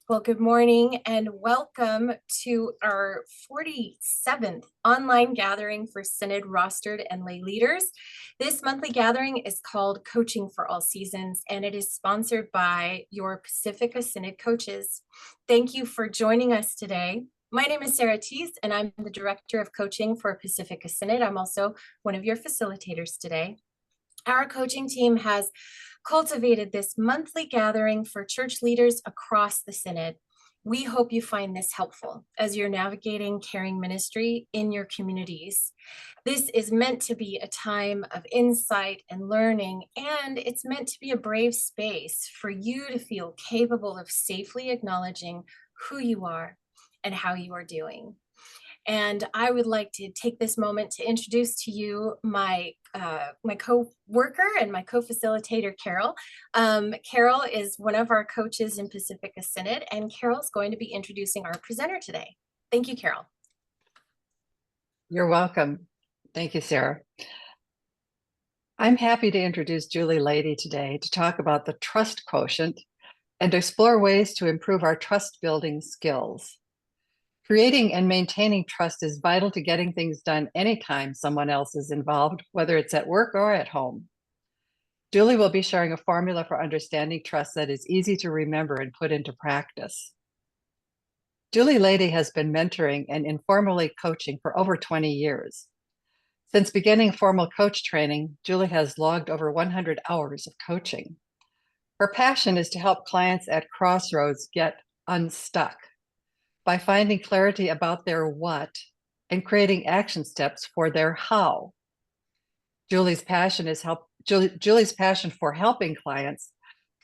Well, good morning and welcome to our 47th online gathering for Synod rostered and lay leaders. This monthly gathering is called Coaching for All Seasons, and it is sponsored by your Pacifica Synod coaches. Thank you for joining us today. My name is Sarah Teese, and I'm the Director of Coaching for Pacifica Synod. I'm also one of your facilitators today. Our coaching team has cultivated this monthly gathering for church leaders across the Synod. We hope you find this helpful as you're navigating caring ministry in your communities. This is meant to be a time of insight and learning, and it's meant to be a brave space for you to feel capable of safely acknowledging who you are and how you are doing. And I would like to take this moment to introduce to you my co-worker and my co-facilitator, Carol. Carol is one of our coaches in Pacifica Synod, and Carol's going to be introducing our presenter today. Thank you, Carol. You're welcome. Thank you, Sarah. I'm happy to introduce Julie Lady today to talk about the Trust Quotient and explore ways to improve our trust building skills. Creating and maintaining trust is vital to getting things done anytime someone else is involved, whether it's at work or at home. Julie will be sharing a formula for understanding trust that is easy to remember and put into practice. Julie Lady has been mentoring and informally coaching for over 20 years. Since beginning formal coach training, Julie has logged over 100 hours of coaching. Her passion is to help clients at crossroads get unstuck by finding clarity about their what and creating action steps for their how. Julie's passion for helping clients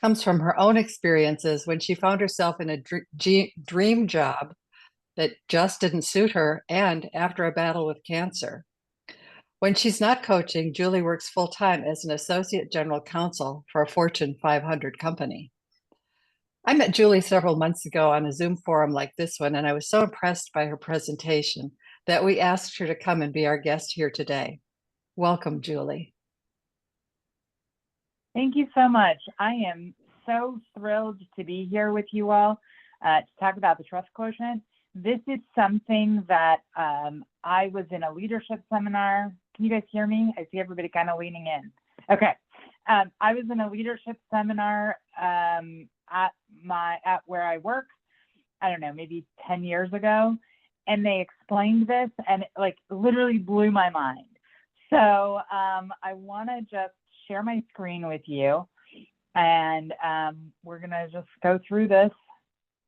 comes from her own experiences when she found herself in a dream job that just didn't suit her, and after a battle with cancer. When she's not coaching, Julie works full-time as an associate general counsel for a Fortune 500 company. I met Julie several months ago on a Zoom forum like this one, and I was so impressed by her presentation that we asked her to come and be our guest here today. Welcome, Julie. Thank you so much. I am so thrilled to be here with you all to talk about the Trust Quotient. This is something that I was in a leadership seminar. Can you guys hear me? I see everybody kind of leaning in. Okay. I was in a leadership seminar at where I work, I don't know, maybe 10 years ago, and they explained this, and it like literally blew my mind. So I want to just share my screen with you, and we're gonna just go through this,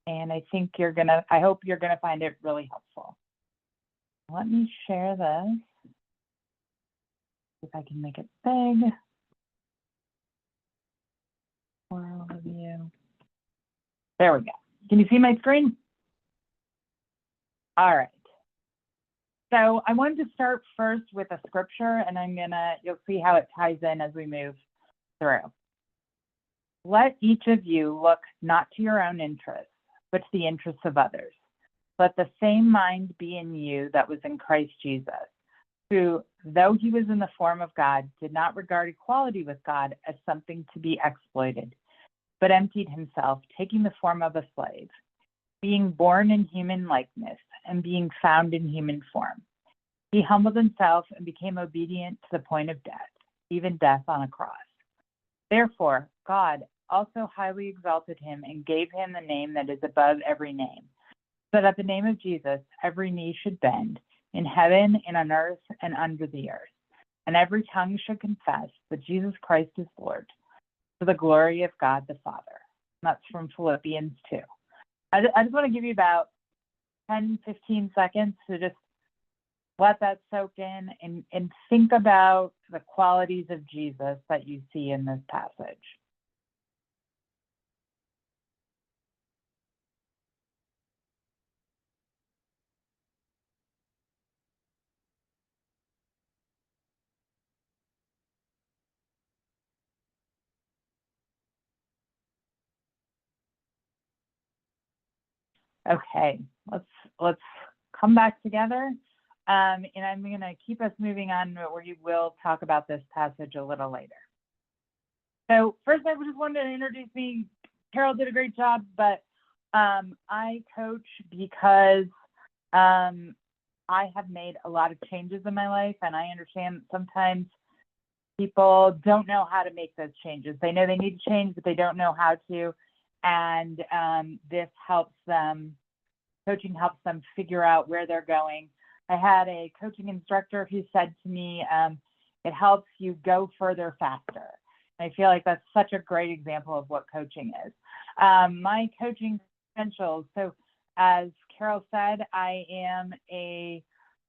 and I hope you're gonna find it really helpful. Let me share this. If I can make it big. Overview. There we go. Can you see my screen? All right. So I wanted to start first with a scripture, and you'll see how it ties in as we move through. Let each of you look not to your own interests, but to the interests of others. Let the same mind be in you that was in Christ Jesus, who, though he was in the form of God, did not regard equality with God as something to be exploited, but emptied himself, taking the form of a slave, being born in human likeness and being found in human form. He humbled himself and became obedient to the point of death, even death on a cross. Therefore, God also highly exalted him and gave him the name that is above every name, so that at the name of Jesus every knee should bend, in heaven and on earth and under the earth, and every tongue should confess that Jesus Christ is Lord, to the glory of God the Father. And that's from Philippians 2. I just want to give you about 10, 15 seconds to just let that soak in and think about the qualities of Jesus that you see in this passage. Okay, let's come back together. And I'm going to keep us moving on, but we will talk about this passage a little later. So first, I just wanted to introduce me. Carol did a great job, but I coach because I have made a lot of changes in my life, and I understand that sometimes people don't know how to make those changes. They know they need to change, but they don't know how to. And this helps them, coaching helps them figure out where they're going. I had a coaching instructor who said to me, it helps you go further faster. I feel like that's such a great example of what coaching is. My coaching credentials. So as Carol said, I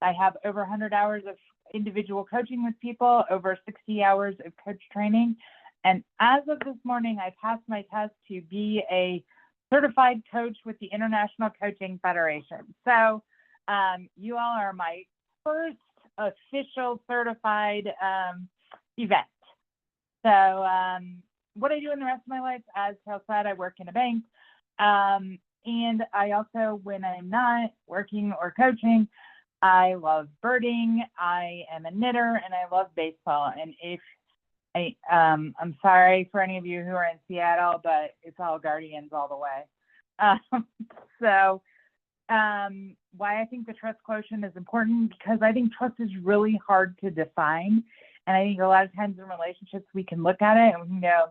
have over 100 hours of individual coaching with people, over 60 hours of coach training. And as of this morning, I passed my test to be a certified coach with the International Coaching Federation. So you all are my first official certified event. So what I do in the rest of my life, as Carol said, I work in a bank. And I also, when I'm not working or coaching, I love birding, I am a knitter, and I love baseball. And if I'm sorry for any of you who are in Seattle, but it's all Guardians all the way. So why I think the trust quotient is important, because I think trust is really hard to define. And I think a lot of times in relationships, we can look at it and we can go,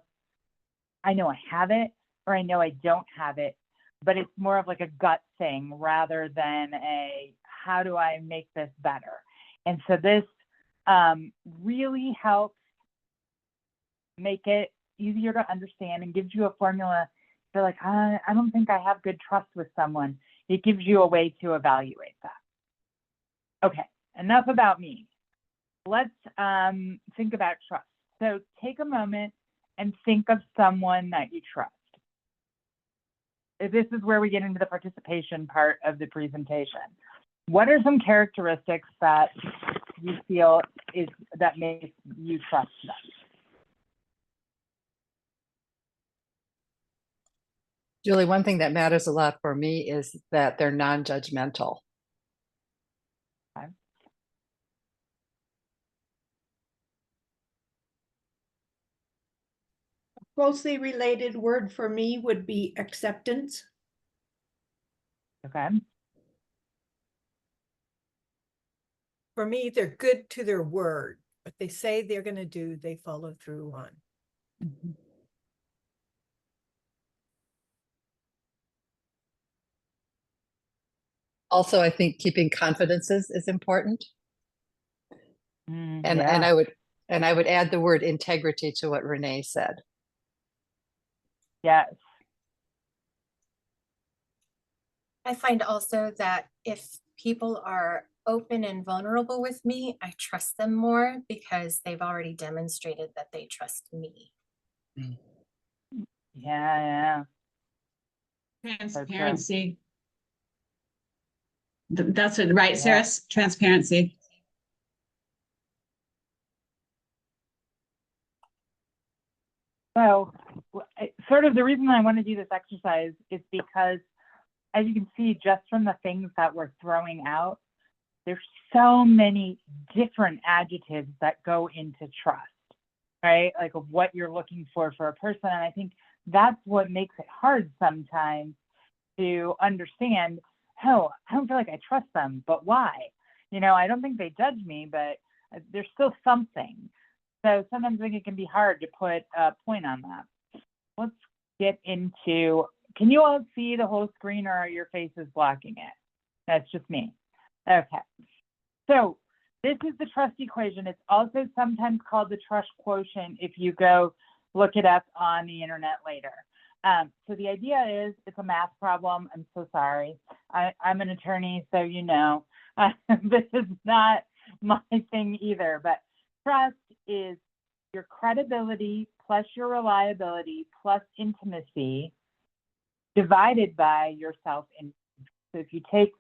I know I have it, or I know I don't have it, but it's more of like a gut thing rather than a, how do I make this better? And so this really helps make it easier to understand and gives you a formula. You're like, I don't think I have good trust with someone. It gives you a way to evaluate that. Okay, enough about me. Let's think about trust. So take a moment and think of someone that you trust. This is where we get into the participation part of the presentation. What are some characteristics that you feel that makes you trust them? Julie, one thing that matters a lot for me is that they're non-judgmental. Okay. Closely related word for me would be acceptance. Okay. For me, they're good to their word. What they say they're going to do, they follow through on. Mm-hmm. Also, I think keeping confidences is important. And Yeah. I would add the word integrity to what Renee said. Yes. I find also that if people are open and vulnerable with me, I trust them more because they've already demonstrated that they trust me. Yeah. Transparency. That's it, right, Sarah? Yeah. Transparency. So sort of the reason I want to do this exercise is because, as you can see, just from the things that we're throwing out, there's so many different adjectives that go into trust, right? Like of what you're looking for a person. And I think that's what makes it hard sometimes to understand, oh, I don't feel like I trust them, but why? You know, I don't think they judge me, but there's still something. So sometimes I think it can be hard to put a point on that. Let's get into, can you all see the whole screen, or are your faces blocking it? That's just me. Okay. So this is the trust equation. It's also sometimes called the trust quotient if you go look it up on the internet later. So the idea is it's a math problem. I'm so sorry. I'm an attorney, so you know. This is not my thing either, but trust is your credibility plus your reliability plus intimacy divided by your self-interest. So if you take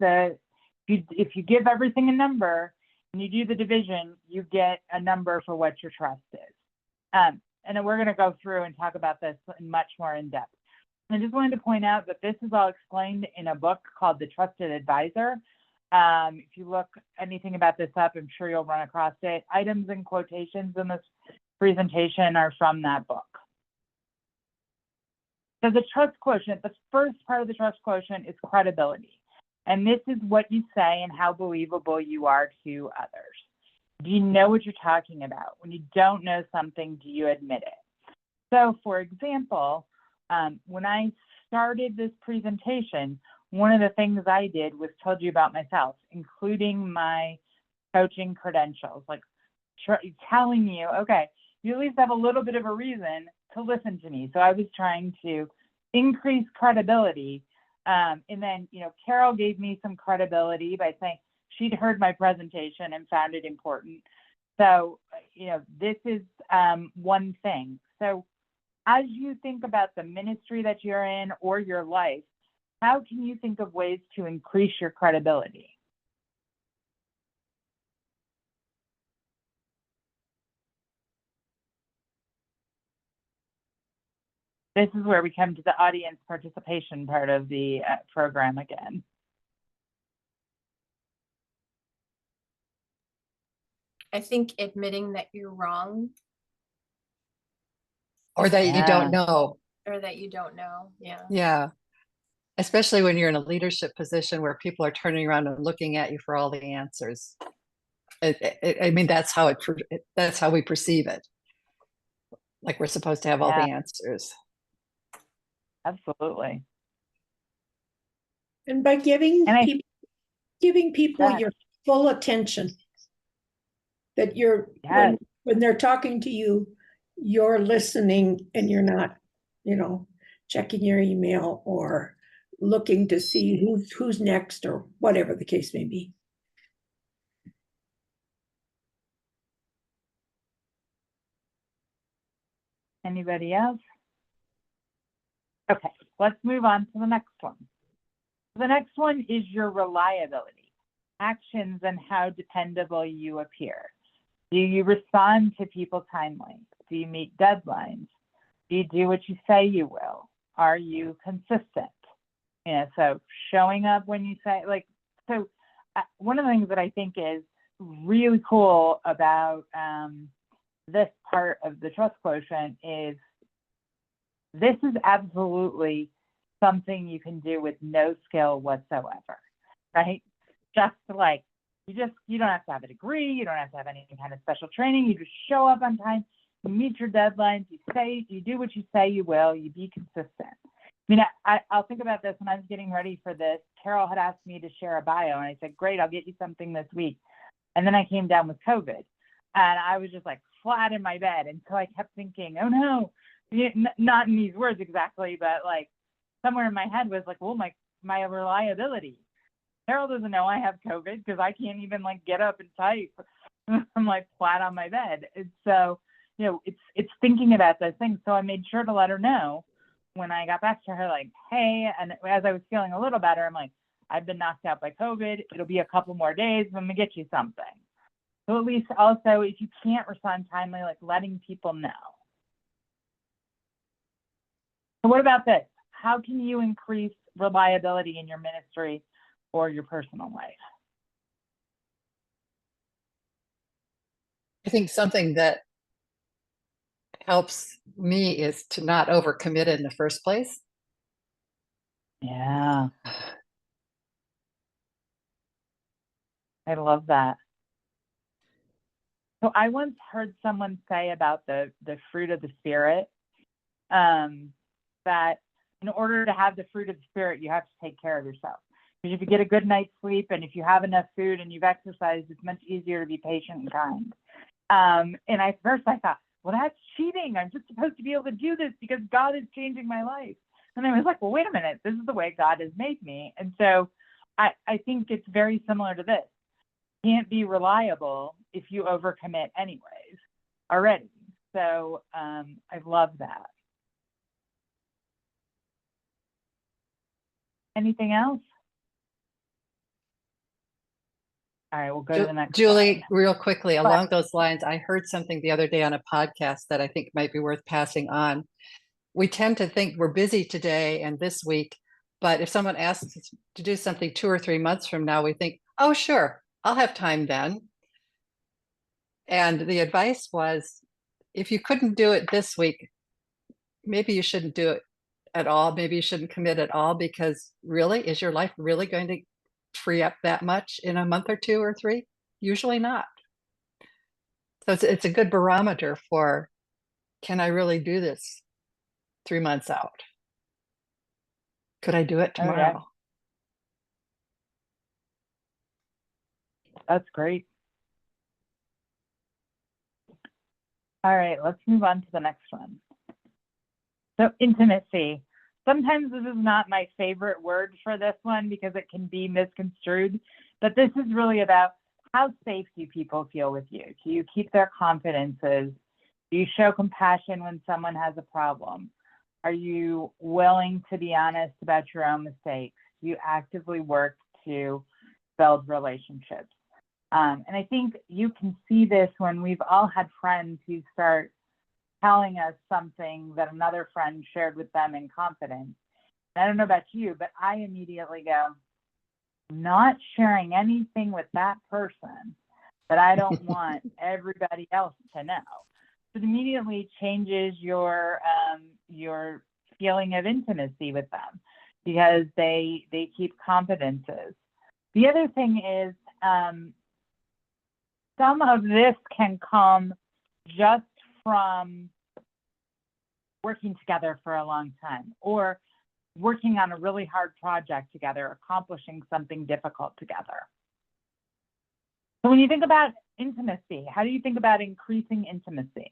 if you give everything a number and you do the division, you get a number for what your trust is. And then we're going to go through and talk about this much more in depth. I just wanted to point out that this is all explained in a book called The Trusted Advisor. If you look anything about this up, I'm sure you'll run across it. Items and quotations in this presentation are from that book. So the trust quotient, the first part of the trust quotient is credibility. And this is what you say and how believable you are to others. Do you know what you're talking about? When you don't know something, do you admit it? So for example, when I started this presentation, one of the things I did was told you about myself, including my coaching credentials, like telling you, okay, you at least have a little bit of a reason to listen to me. So I was trying to increase credibility. And then, Carol gave me some credibility by saying she'd heard my presentation and found it important. So, this is one thing. So as you think about the ministry that you're in or your life, how can you think of ways to increase your credibility? This is where we come to the audience participation part of the program again. I think admitting that you're wrong Or that you don't know. or that you don't know. Yeah. Yeah. Especially when you're in a leadership position where people are turning around and looking at you for all the answers. I mean, that's how we perceive it. Like we're supposed to have all the answers. Absolutely. And by giving people your full attention, that you're when they're talking to you, you're listening and you're not, checking your email or looking to see who's next or whatever the case may be. Anybody else? Okay, let's move on to the next one. The next one is your reliability, actions and how dependable you appear. Do you respond to people timely? Do you meet deadlines? Do you do what you say you will? Are you consistent? So showing up when you say, one of the things that I think is really cool about this part of the trust quotient is this is absolutely something you can do with no skill whatsoever, right? Just like, you don't have to have a degree, you don't have to have any kind of special training, you just show up on time, you meet your deadlines, you do what you say you will, you be consistent. I mean, I'll think about this when I was getting ready for this. Carol had asked me to share a bio, and I said, great, I'll get you something this week. And then I came down with COVID, and I was just like flat in my bed. And so I kept thinking, oh no, not in these words exactly, but like somewhere in my head was like, well, my reliability. Carol doesn't know I have COVID because I can't even get up and type. I'm like flat on my bed. And so, it's thinking about those things. So I made sure to let her know when I got back to her, like, hey, and as I was feeling a little better, I'm like, I've been knocked out by COVID. It'll be a couple more days. I'm gonna get you something. So at least also, if you can't respond timely, letting people know. So what about this? How can you increase reliability in your ministry or your personal life? I think something that helps me is to not overcommit in the first place. Yeah. I love that. So I once heard someone say about the fruit of the Spirit, that in order to have the fruit of the Spirit, you have to take care of yourself. Because if you get a good night's sleep and if you have enough food and you've exercised, it's much easier to be patient and kind. And at first I thought, well, that's cheating. I'm just supposed to be able to do this because God is changing my life. And I was like, well, wait a minute. This is the way God has made me. And so I think it's very similar to this. You can't be reliable if you overcommit anyways already. So I love that. Anything else? All right, we'll go to the next Julie, slide. real quickly, along those lines, I heard something the other day on a podcast that I think might be worth passing on. We tend to think we're busy today and this week, but if someone asks us to do something 2 or 3 months from now, we think, Oh, sure. I'll have time then. And the advice was, if you couldn't do it this week, maybe you shouldn't do it at all. Maybe you shouldn't commit at all, because really, is your life really going to free up that much in a month or 2 or 3? Usually not. So it's a good barometer for, can I really do this 3 months out? Could I do it Oh, yeah. tomorrow? That's great. All right, let's move on to the next one. So intimacy. Sometimes this is not my favorite word for this one because it can be misconstrued, but this is really about how safe do people feel with you? Do you keep their confidences? Do you show compassion when someone has a problem? Are you willing to be honest about your own mistakes? Do you actively work to build relationships? And I think you can see this when we've all had friends who start telling us something that another friend shared with them in confidence. And I don't know about you, but I immediately go, not sharing anything with that person that I don't want everybody else to know. So it immediately changes your feeling of intimacy with them because they keep confidences. The other thing is some of this can come just from working together for a long time or working on a really hard project together, accomplishing something difficult together. So when you think about intimacy, how do you think about increasing intimacy?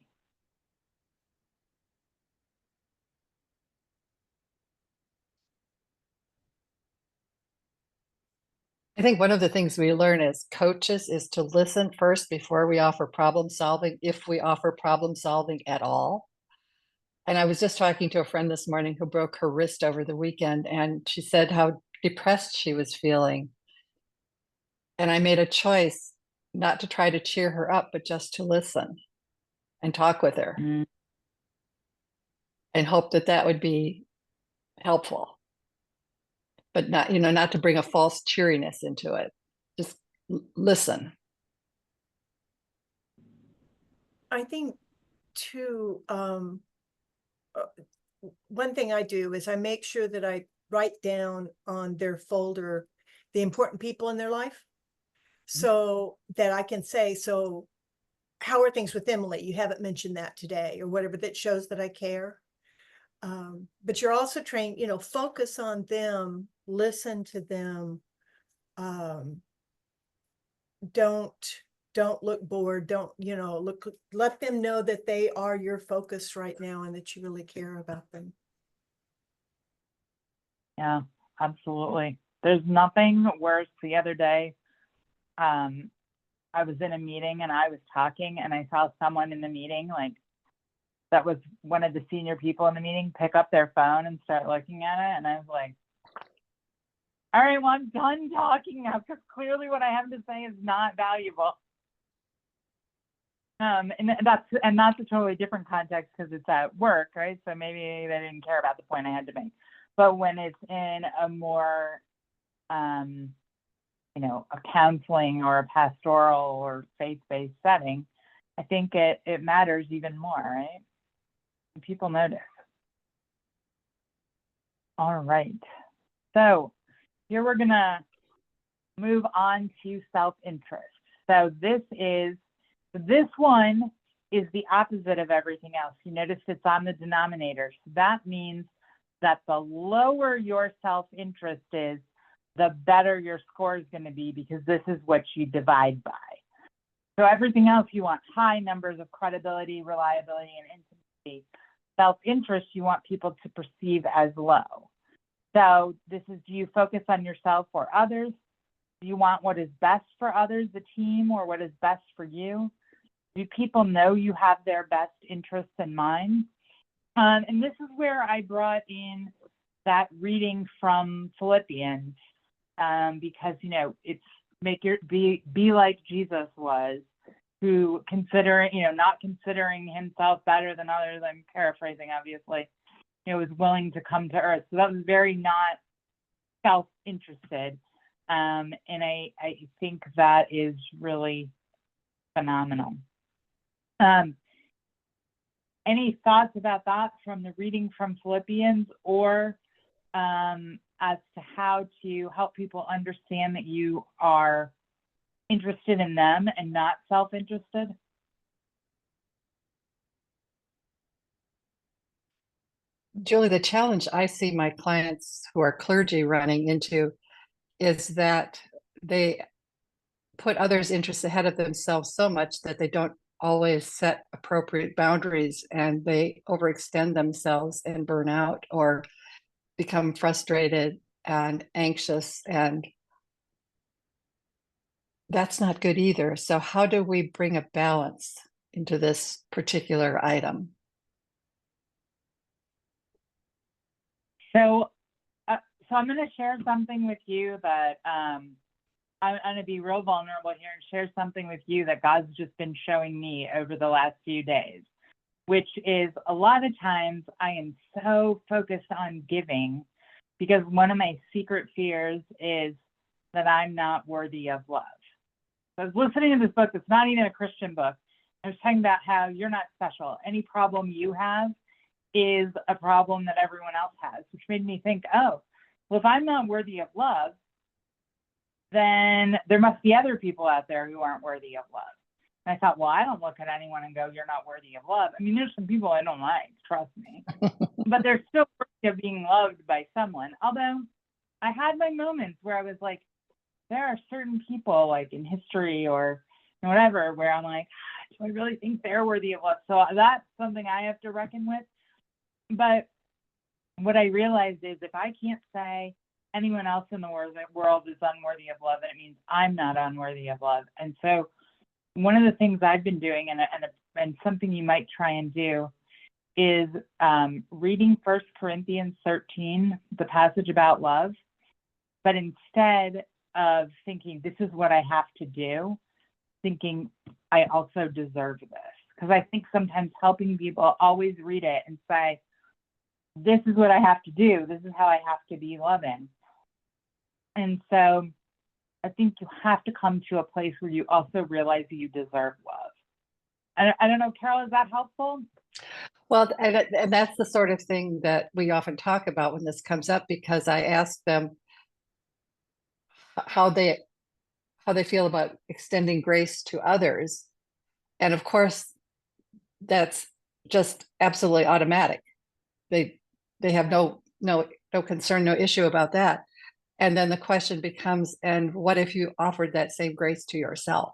I think one of the things we learn as coaches is to listen first before we offer problem solving, if we offer problem solving at all. And I was just talking to a friend this morning who broke her wrist over the weekend, and she said how depressed she was feeling. And I made a choice not to try to cheer her up, but just to listen and talk with her and hope that that would be helpful, but not, not to bring a false cheeriness into it. Just listen. I think too, one thing I do is I make sure that I write down on their folder the important people in their life so that I can say, so how are things with Emily? You haven't mentioned that today or whatever, that shows that I care. But you're also trained, focus on them, listen to them. Don't look bored. Don't, let them know that they are your focus right now and that you really care about them. Yeah, absolutely. There's nothing worse. The other day, I was in a meeting and I was talking and I saw someone in the meeting, like that was one of the senior people in the meeting, pick up their phone and start looking at it. And I was like, all right, well, I'm done talking now because clearly what I have to say is not valuable. And that's a totally different context because it's at work, right? So maybe they didn't care about the point I had to make. But when it's in a more, a counseling or a pastoral or faith-based setting, I think it matters even more, right? And people notice. All right. So here we're gonna move on to self-interest. So this one is the opposite of everything else. You notice it's on the denominator. So that means that the lower your self-interest is, the better your score is going to be because this is what you divide by. So everything else, you want high numbers of credibility, reliability, and intimacy. Self-interest, you want people to perceive as low. So this is, do you focus on yourself or others? Do you want what is best for others, the team, or what is best for you? Do people know you have their best interests in mind? And this is where I brought in that reading from Philippians, because, it's be like Jesus was, who not considering himself better than others, I'm paraphrasing, obviously, was willing to come to earth. So that was very not self-interested. And I think that is really phenomenal. Any thoughts about that from the reading from Philippians, or as to how to help people understand that you are interested in them and not self-interested? Julie, the challenge I see my clients who are clergy running into is that they put others' interests ahead of themselves so much that they don't always set appropriate boundaries, and they overextend themselves and burn out or become frustrated and anxious, and that's not good either. So how do we bring a balance into this particular item? So I'm going to share something with you that I'm going to be real vulnerable here and share something with you that God's just been showing me over the last few days, which is a lot of times I am so focused on giving because one of my secret fears is that I'm not worthy of love. So I was listening to this book that's not even a Christian book. I was talking about how you're not special. Any problem you have is a problem that everyone else has, which made me think, oh, well, if I'm not worthy of love, then there must be other people out there who aren't worthy of love. And I thought, well, I don't look at anyone and go, you're not worthy of love. I mean, there's some people I don't like, trust me, but they're still worthy of being loved by someone. Although I had my moments where I was like, there are certain people like in history or whatever, where I'm like, do I really think they're worthy of love? So that's something I have to reckon with. But what I realized is if I can't say anyone else in the world is unworthy of love, then it means I'm not unworthy of love. And so one of the things I've been doing, and something you might try and do, is reading 1 Corinthians 13, the passage about love, but instead of thinking this is what I have to do, thinking I also deserve this. Because I think sometimes helping people always read it and say, this is what I have to do. This is how I have to be loving. And so I think you have to come to a place where you also realize that you deserve love. I don't know, Carol, is that helpful? Well, and that's the sort of thing that we often talk about when this comes up, because I ask them how they feel about extending grace to others. And of course, that's just absolutely automatic. They have no concern, no issue about that. And then the question becomes, and what if you offered that same grace to yourself?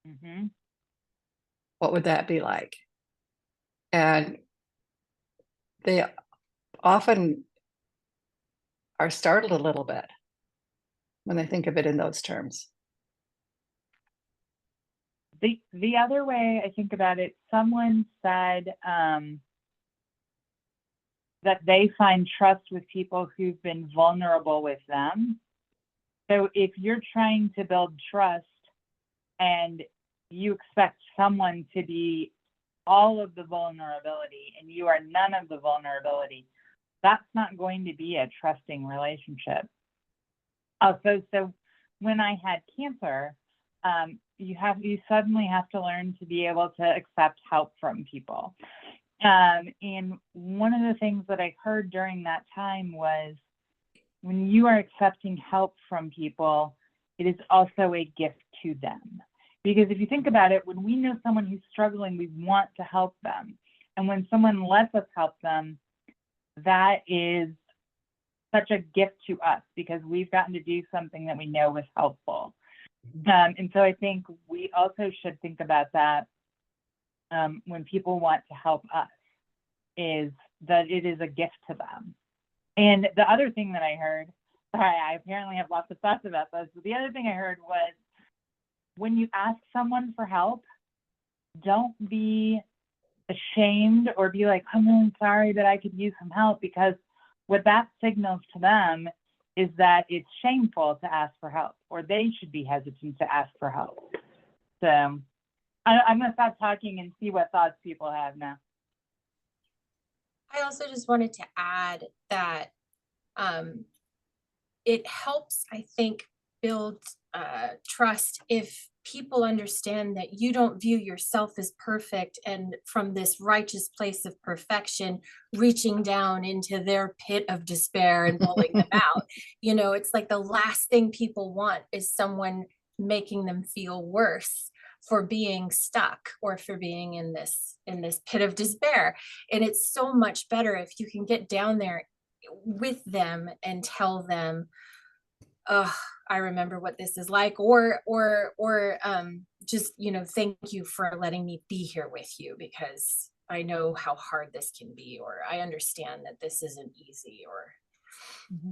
Mm-hmm. What would that be like? And they often are startled a little bit when they think of it in those terms. The other way I think about it, someone said that they find trust with people who've been vulnerable with them. So if you're trying to build trust and you expect someone to be all of the vulnerability and you are none of the vulnerability, that's not going to be a trusting relationship. Also, so when I had cancer, you suddenly have to learn to be able to accept help from people. And one of the things that I heard during that time was, when you are accepting help from people, it is also a gift to them. Because if you think about it, when we know someone who's struggling, we want to help them. And when someone lets us help them, that is such a gift to us because we've gotten to do something that we know was helpful. And so I think we also should think about that when people want to help us, is that it is a gift to them. And the other thing that I heard, sorry, I apparently have lots of thoughts about this, but the other thing I heard was, when you ask someone for help, don't be ashamed or be like, I'm really sorry that I could use some help, because what that signals to them is that it's shameful to ask for help, or they should be hesitant to ask for help. So I'm going to stop talking and see what thoughts people have now. I also just wanted to add that it helps, I think, build trust if people understand that you don't view yourself as perfect and from this righteous place of perfection, reaching down into their pit of despair and pulling them out. You know, it's like the last thing people want is someone making them feel worse for being stuck or for being in this pit of despair. And it's so much better if you can get down there with them and tell them, oh, I remember what this is like, or just, you know, thank you for letting me be here with you because I know how hard this can be, or I understand that this isn't easy, or,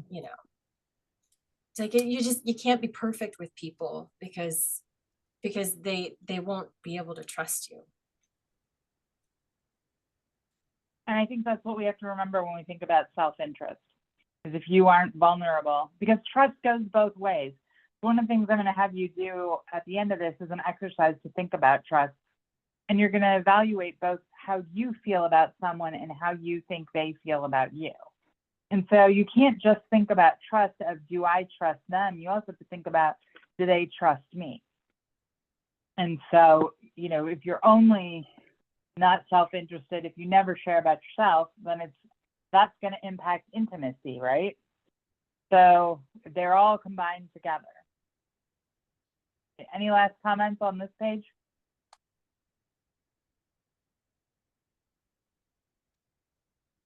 you know, it's like you can't be perfect with people because they won't be able to trust you. And I think that's what we have to remember when we think about self-interest, is if you aren't vulnerable, because trust goes both ways. One of the things I'm going to have you do at the end of this is an exercise to think about trust. And you're going to evaluate both how you feel about someone and how you think they feel about you. And so you can't just think about trust of, do I trust them? You also have to think about, do they trust me? And so, you know, if you're only not self-interested, if you never share about yourself, then that's going to impact intimacy, right? So they're all combined together. Any last comments on this page?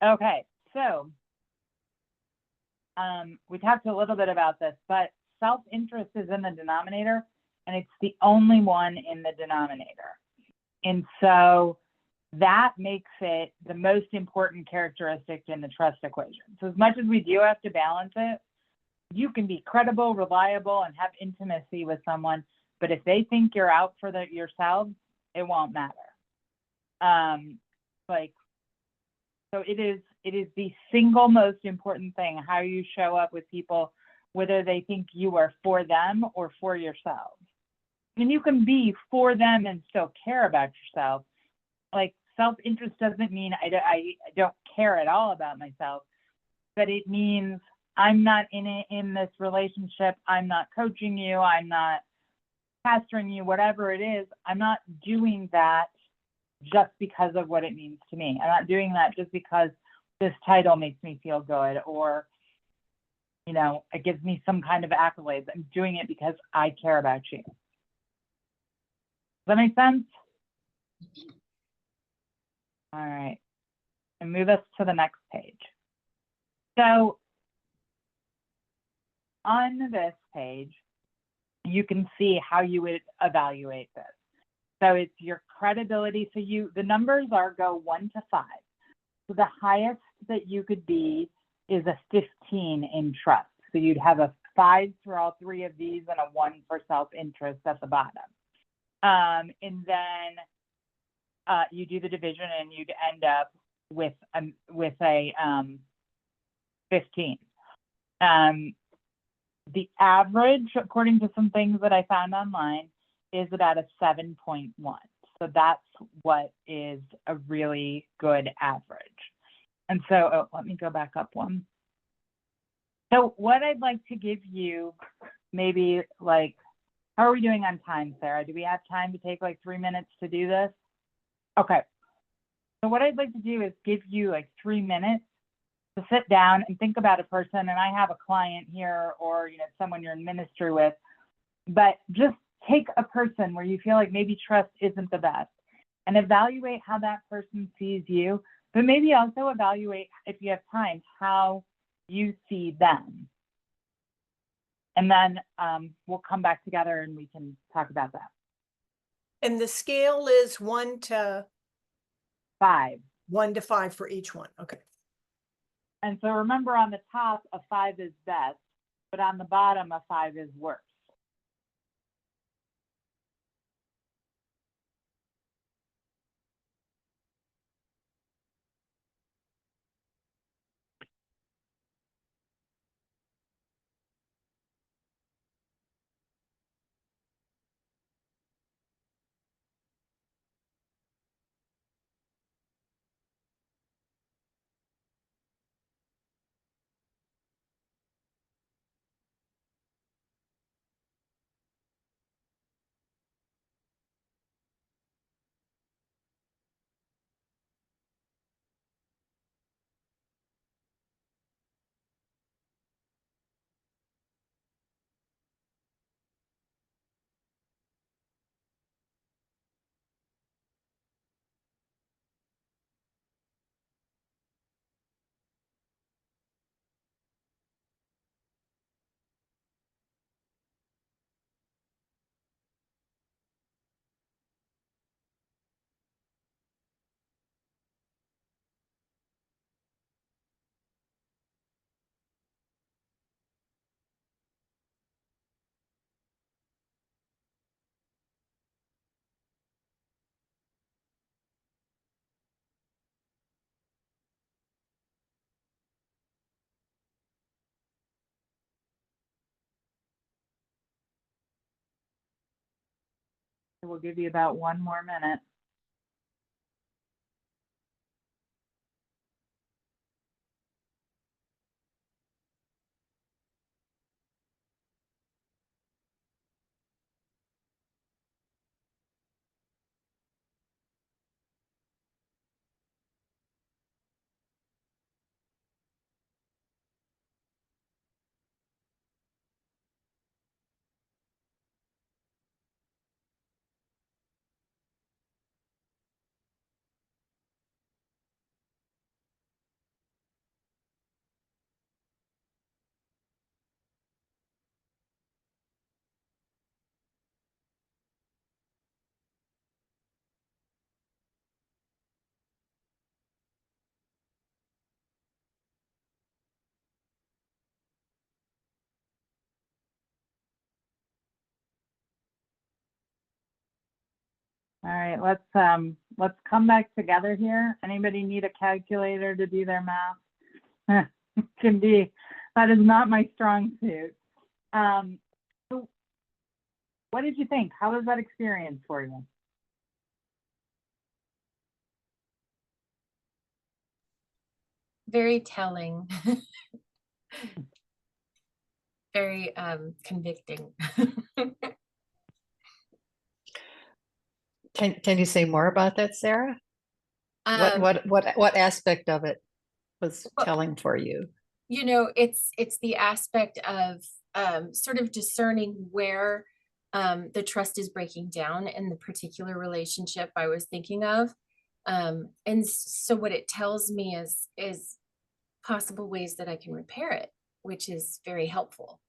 Okay, so we talked a little bit about this, but self-interest is in the denominator, and it's the only one in the denominator. And so that makes it the most important characteristic in the trust equation. So as much as we do have to balance it, you can be credible, reliable, and have intimacy with someone, but if they think you're out for yourselves, it won't matter. So it is the single most important thing, how you show up with people, whether they think you are for them or for yourself. And you can be for them and still care about yourself. Like, self-interest doesn't mean I don't care at all about myself, but it means I'm not in this relationship. I'm not coaching you. I'm not pastoring you, whatever it is. I'm not doing that just because of what it means to me. I'm not doing that just because this title makes me feel good, or, you know, it gives me some kind of accolades. I'm doing it because I care about you. Does that make sense? All right, and move us to the next page. So on this page, you can see how you would evaluate this. So it's your credibility. So the numbers go 1 to 5. So the highest that you could be is a 15 in trust. So you'd have a 5 for all 3 of these and a 1 for self-interest at the bottom. And then you do the division and you'd end up with a 15. The average, according to some things that I found online, is about a 7.1. So that's what is a really good average. And so, let me go back up one. So what I'd like to give you, maybe like, how are we doing on time, Sarah? Do we have time to take like 3 minutes to do this? Okay. So what I'd like to do is give you like 3 minutes to sit down and think about a person. And I have a client here, or, you know, someone you're in ministry with, but just take a person where you feel like maybe trust isn't the best and evaluate how that person sees you, but maybe also evaluate, if you have time, how you see them. And then we'll come back together and we can talk about that. And the scale is 1 to 5. 1 to 5 for each one. Okay. And so remember, on the top, a 5 is best, but on the bottom, a 5 is worse. We'll give you about 1 more minute. All right, let's come back together here. Anybody need a calculator to do their math? Can be. That is not my strong suit. So what did you think? How was that experience for you? Very telling. Very convicting. Can you say more about that, Sarah? What aspect of it was Well, telling for you? you know, it's the aspect of sort of discerning where the trust is breaking down in the particular relationship I was thinking of. And so what it tells me is possible ways that I can repair it, which is very helpful.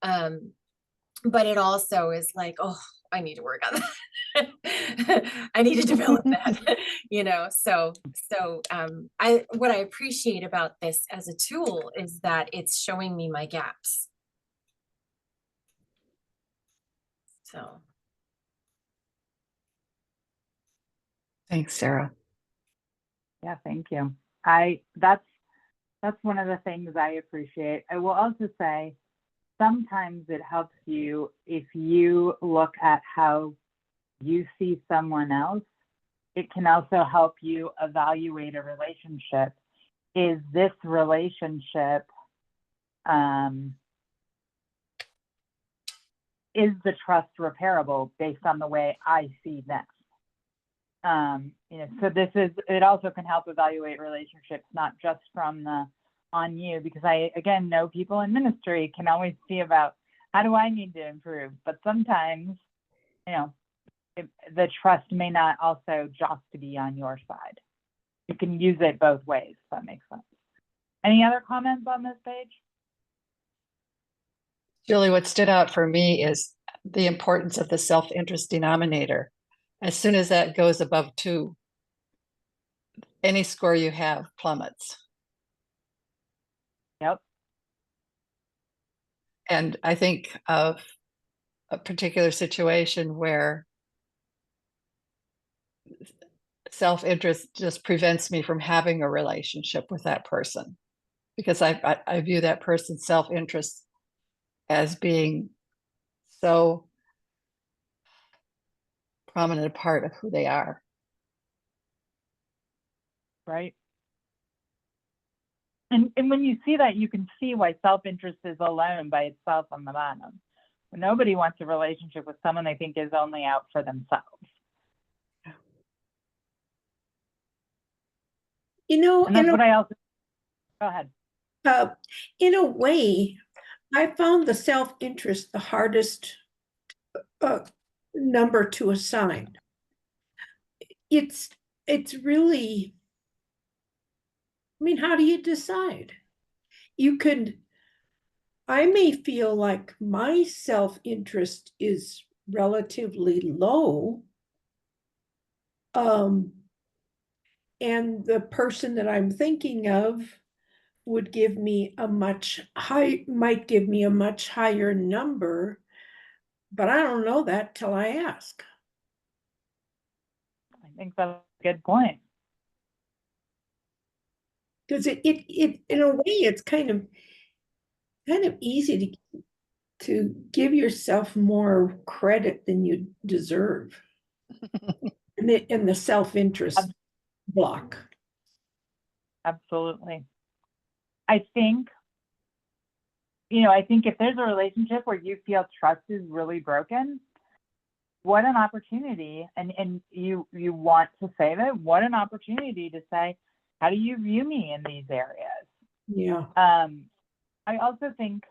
But it also is like, oh, I need to work on that. I need to develop that, you know. So what I appreciate about this as a tool is that it's showing me my gaps. So Thanks, Sarah. Yeah, thank you. That's one of the things I appreciate. I will also say sometimes it helps you if you look at how you see someone else. It can also help you evaluate a relationship. Is this relationship, is the trust repairable based on the way I see them? You know, so it also can help evaluate relationships, not just from the on you, because I, again, know people in ministry can always see about how do I need to improve, but sometimes, you know, the trust may not also just be on your side. You can use it both ways, if that makes sense. Any other comments on this page? Julie, what stood out for me is the importance of the self-interest denominator. As soon as that goes above 2, any score you have plummets. Yep. And I think of a particular situation where self-interest just prevents me from having a relationship with that person, because I view that person's self-interest as being so prominent a part of who they are. Right. And when you see that, you can see why self-interest is alone by itself on the bottom. Nobody wants a relationship with someone they think is only out for themselves. You know, And that's what I also, go ahead. In a way, I found the self-interest the hardest number to assign. It's really, I mean, how do you decide? I may feel like my self-interest is relatively low. And the person that I'm thinking of would give me might give me a much higher number, but I don't know that till I ask. I think that's a good point. Because it in a way it's kind of easy to give yourself more credit than you deserve in the self-interest block. Absolutely. I think, I think if there's a relationship where you feel trust is really broken, what an opportunity, and you want to say that, what an opportunity to say, how do you view me in these areas? Yeah. I also think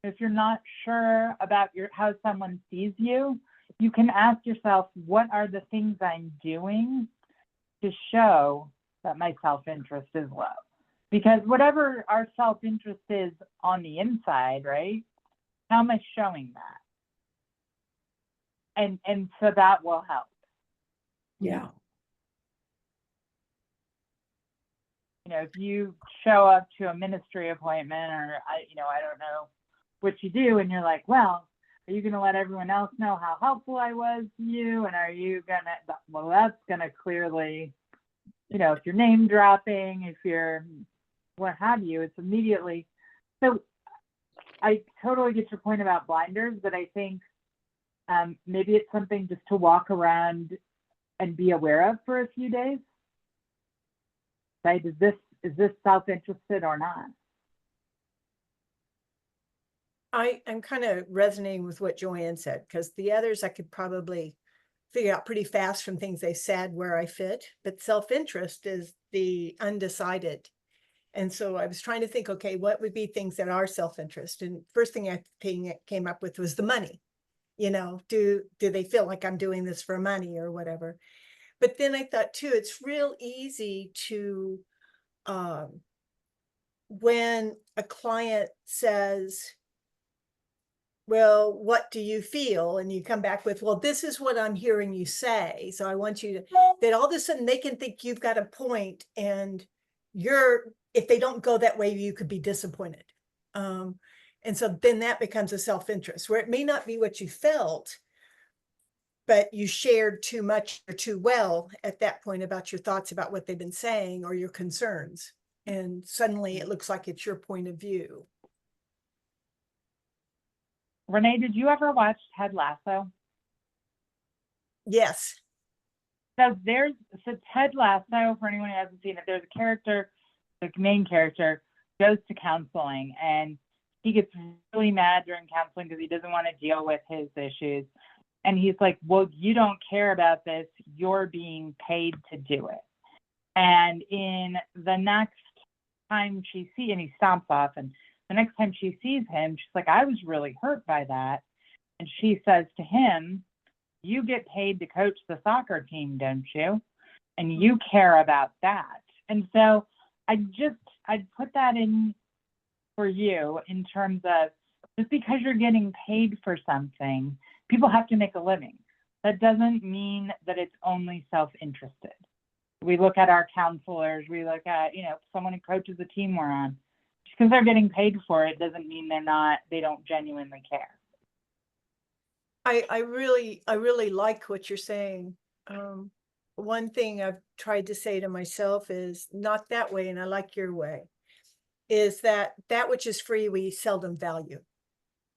if you're not sure about how someone sees you, you can ask yourself, what are the things I'm doing to show that my self-interest is low? Because whatever our self-interest is on the inside, right? How am I showing that? And so that will help. Yeah. If you show up to a ministry appointment, or I don't know what you do, and you're like, well, are you going to let everyone else know how helpful I was to you? And are you going to, well, that's going to clearly, if you're name dropping, if you're what have you, it's immediately. So I totally get your point about blinders, but I think maybe it's something just to walk around and be aware of for a few days. Right? Is this self-interested or not? I'm kind of resonating with what Joanne said, because the others I could probably figure out pretty fast from things they said where I fit, but self-interest is the undecided. And so I was trying to think, okay, what would be things that are self-interest? And first thing I came up with was the money. Do they feel like I'm doing this for money or whatever? But then I thought too, it's real easy to, when a client says, well, what do you feel? And you come back with, well, this is what I'm hearing you say. So I want you to, that all of a sudden they can think you've got a point, and if they don't go that way, you could be disappointed. And so then that becomes a self-interest where it may not be what you felt, but you shared too much or too well at that point about your thoughts about what they've been saying or your concerns. And suddenly it looks like it's your point of view. Renee, did you ever watch Ted Lasso? Yes. So Ted Lasso, for anyone who hasn't seen it, there's a character, the main character goes to counseling, and he gets really mad during counseling because he doesn't want to deal with his issues. And he's like, well, you don't care about this. You're being paid to do it. And in the next time she sees, and he stomps off, and the next time she sees him, she's like, I was really hurt by that. And she says to him, you get paid to coach the soccer team, don't you? And you care about that. And so I'd put that in for you in terms of, just because you're getting paid for something, people have to make a living. That doesn't mean that it's only self-interested. We look at our counselors, we look at, someone who coaches the team we're on. Just because they're getting paid for it doesn't mean they don't genuinely care. I really like what you're saying. One thing I've tried to say to myself is not that way, and I like your way, is that which is free, we seldom value.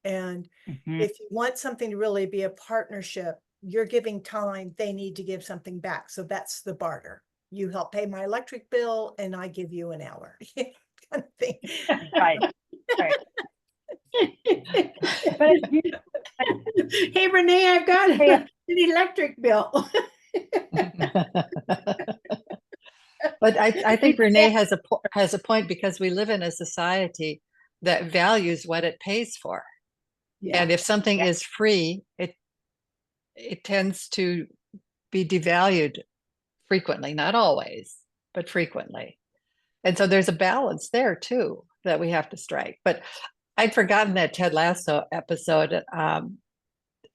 And if you want something to really be a partnership, you're giving time, they need to give something back. So that's the barter. You help pay my electric bill and I give you an hour. Kind of thing. Right. But hey, Renee, I've got an electric bill. But I think Renee has a point, because we live in a society that values what it pays for. Yeah. And if something is free, it tends to be devalued frequently, not always, but frequently. And so there's a balance there too that we have to strike. But I'd forgotten that Ted Lasso episode, and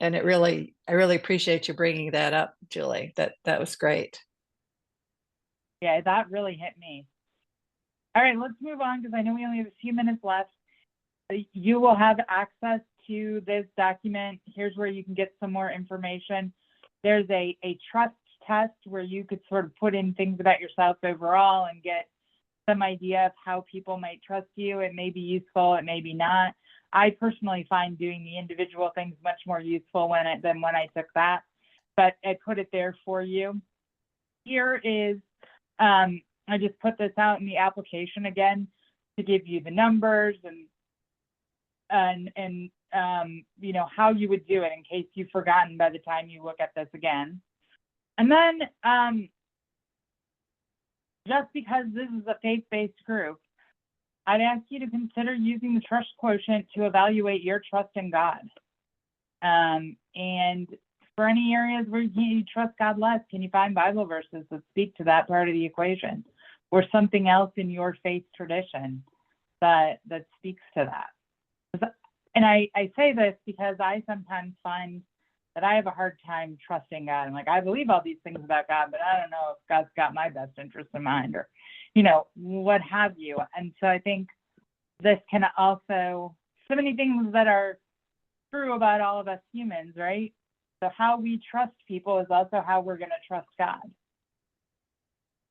I really appreciate you bringing that up, Julie. That was great. Yeah, that really hit me. All right, let's move on, because I know we only have a few minutes left. You will have access to this document. Here's where you can get some more information. There's a trust test where you could sort of put in things about yourself overall and get some idea of how people might trust you. It may be useful, it may be not. I personally find doing the individual things much more useful than when I took that, but I put it there for you. Here is, I just put this out in the application again to give you the numbers and you know, how you would do it in case you've forgotten by the time you look at this again. And then, just because this is a faith-based group, I'd ask you to consider using the Trust Quotient to evaluate your trust in God. And for any areas where you trust God less, can you find Bible verses that speak to that part of the equation, or something else in your faith tradition that speaks to that? And I say this because I sometimes find that I have a hard time trusting God. I'm like, I believe all these things about God, but I don't know if God's got my best interest in mind, or, you know, what have you. And so I think this can also, so many things that are true about all of us humans, right? So how we trust people is also how we're going to trust God.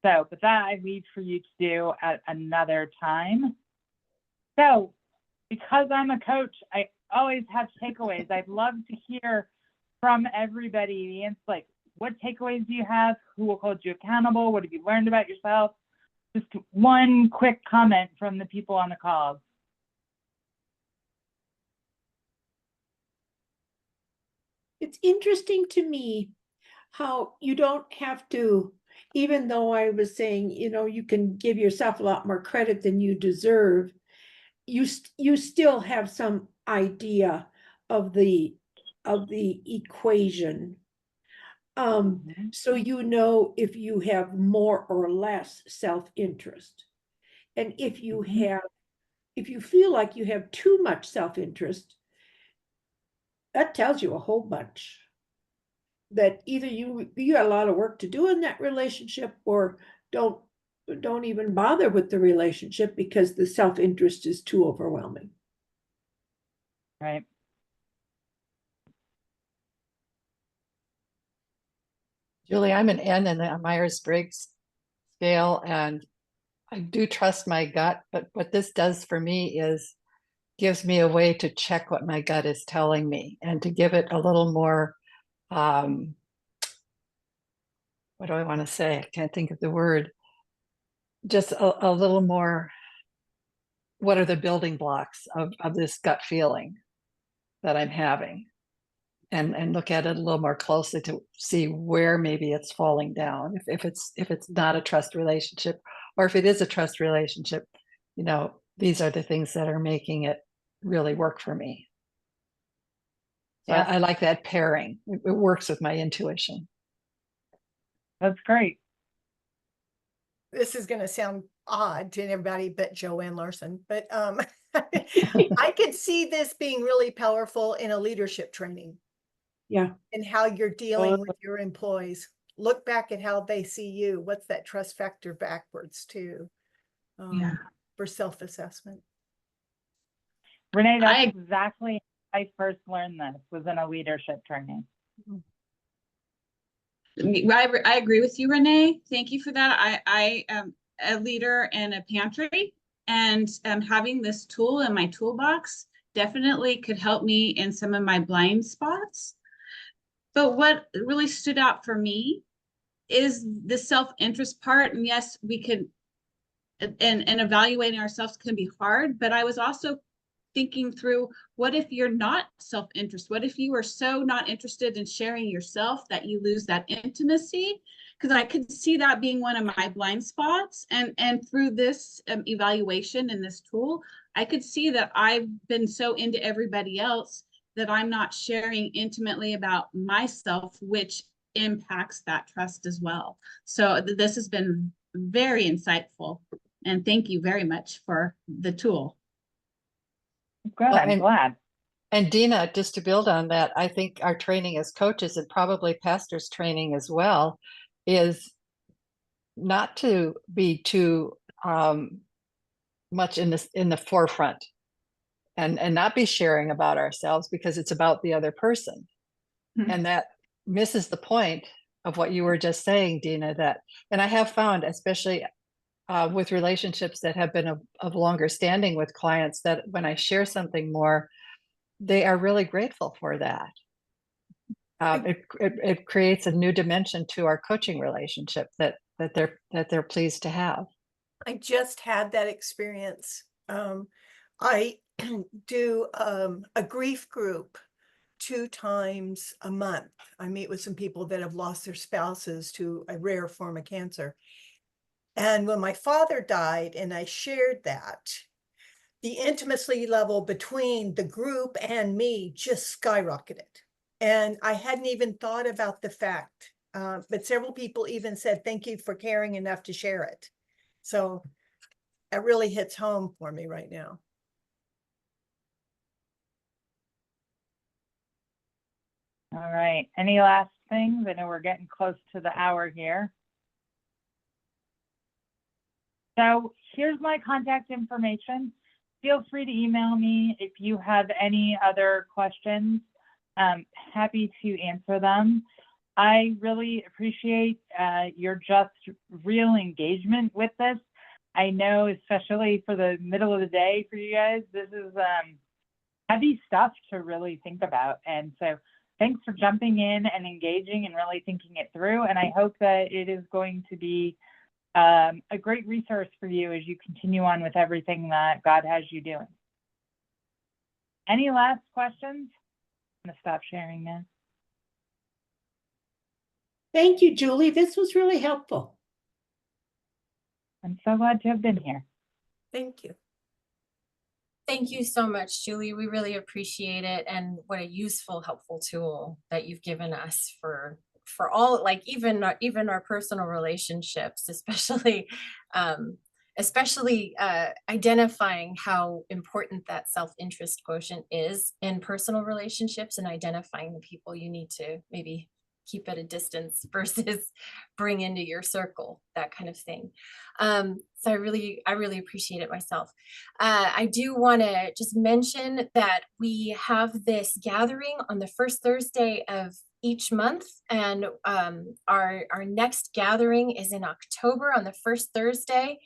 So, but that I leave for you to do at another time. So, because I'm a coach, I always have takeaways. I'd love to hear from everybody the answer, like, what takeaways do you have? Who will hold you accountable? What have you learned about yourself? Just one quick comment from the people on the calls. It's interesting to me how you don't have to, even though I was saying, you know, you can give yourself a lot more credit than you deserve, you still have some idea of the equation. So you know if you have more or less self-interest. And if you feel like you have too much self-interest, that tells you a whole bunch. That either you got a lot of work to do in that relationship, or don't even bother with the relationship because the self-interest is too overwhelming. Right. Julie, I'm an N in the Myers-Briggs scale, and I do trust my gut, but what this does for me is gives me a way to check what my gut is telling me and to give it a little more, what do I want to say? I can't think of the word. Just a little more, what are the building blocks of this gut feeling that I'm having? And look at it a little more closely to see where maybe it's falling down. If it's not a trust relationship, or if it is a trust relationship, you know, these are the things that are making it really work for me. So Yeah. I like that pairing. It works with my intuition. That's great. This is going to sound odd to everybody but Joanne Larson, but I could see this being really powerful in a leadership training. Yeah. And how you're dealing with your employees. Look back at how they see you. What's that trust factor backwards too? For self-assessment. Renee, that's exactly how I first learned this, was in a leadership training. I agree with you, Renee. Thank you for that. I am a leader in a pantry, and having this tool in my toolbox definitely could help me in some of my blind spots. But what really stood out for me is the self-interest part. And yes, we could, and evaluating ourselves can be hard, but I was also thinking through, what if you're not self-interest? What if you are so not interested in sharing yourself that you lose that intimacy? Because I could see that being one of my blind spots. And through this evaluation and this tool, I could see that I've been so into everybody else that I'm not sharing intimately about myself, which impacts that trust as well. So this has been very insightful. And thank you very much for the tool. Good, I'm glad. And Dina, just to build on that, I think our training as coaches, and probably pastors' training as well, is not to be too much in the forefront, and not be sharing about ourselves because it's about the other person. Mm-hmm. And that misses the point of what you were just saying, Dina, that, and I have found, especially with relationships that have been of longer standing with clients, that when I share something more, they are really grateful for that. It creates a new dimension to our coaching relationship that they're pleased to have. I just had that experience. I do a grief group 2 times a month. I meet with some people that have lost their spouses to a rare form of cancer. And when my father died and I shared that, the intimacy level between the group and me just skyrocketed. And I hadn't even thought about the fact, but several people even said, thank you for caring enough to share it. So it really hits home for me right now. All right. Any last things? I know we're getting close to the hour here. So here's my contact information. Feel free to email me if you have any other questions. Happy to answer them. I really appreciate your just real engagement with this. I know, especially for the middle of the day for you guys, this is heavy stuff to really think about. And so thanks for jumping in and engaging and really thinking it through. And I hope that it is going to be a great resource for you as you continue on with everything that God has you doing. Any last questions? I'm gonna stop sharing now. Thank you, Julie. This was really helpful. I'm so glad to have been here. Thank you. Thank you so much, Julie. We really appreciate it, and what a useful, helpful tool that you've given us for all, like even our personal relationships, especially identifying how important that self-interest quotient is in personal relationships, and identifying the people you need to maybe keep at a distance versus bring into your circle, that kind of thing. So I really appreciate it myself. I do want to just mention that we have this gathering on the first Thursday of each month, and our next gathering is in October on the first Thursday,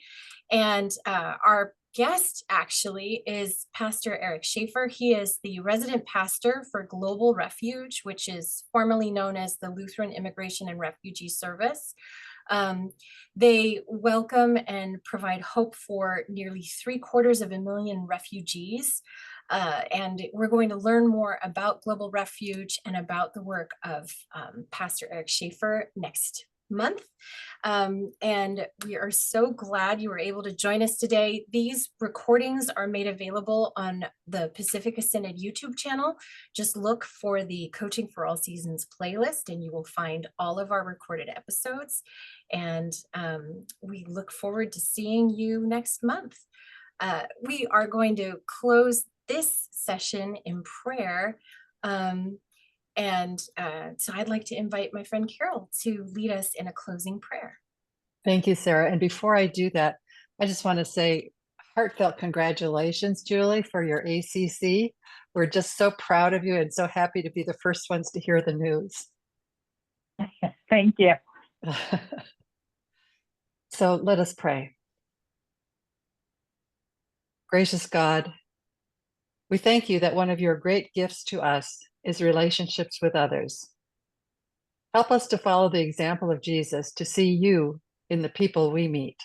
and our guest actually is Pastor Eric Schaefer. He is the resident pastor for Global Refuge, which is formerly known as the Lutheran Immigration and Refugee Service. They welcome and provide hope for nearly 750,000 refugees. And we're going to learn more about Global Refuge and about the work of Pastor Eric Schaefer next month. And we are so glad you were able to join us today. These recordings are made available on the Pacifica Synod YouTube channel. Just look for the Coaching for All Seasons playlist and you will find all of our recorded episodes. And we look forward to seeing you next month. We are going to close this session in prayer. So I'd like to invite my friend Carol to lead us in a closing prayer. Thank you, Sarah. And before I do that, I just want to say heartfelt congratulations, Julie, for your ACC. We're just so proud of you and so happy to be the first ones to hear the news. Thank you. So let us pray. Gracious God, we thank you that one of your great gifts to us is relationships with others. Help us to follow the example of Jesus, to see you in the people we meet.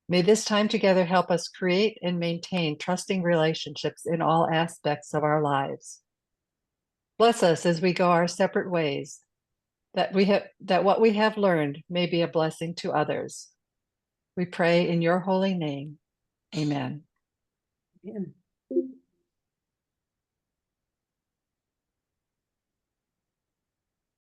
May this time together help us create and maintain trusting relationships in all aspects of our lives. Bless us as we go our separate ways, that what we have learned may be a blessing to others. We pray in your holy name. Amen. Amen.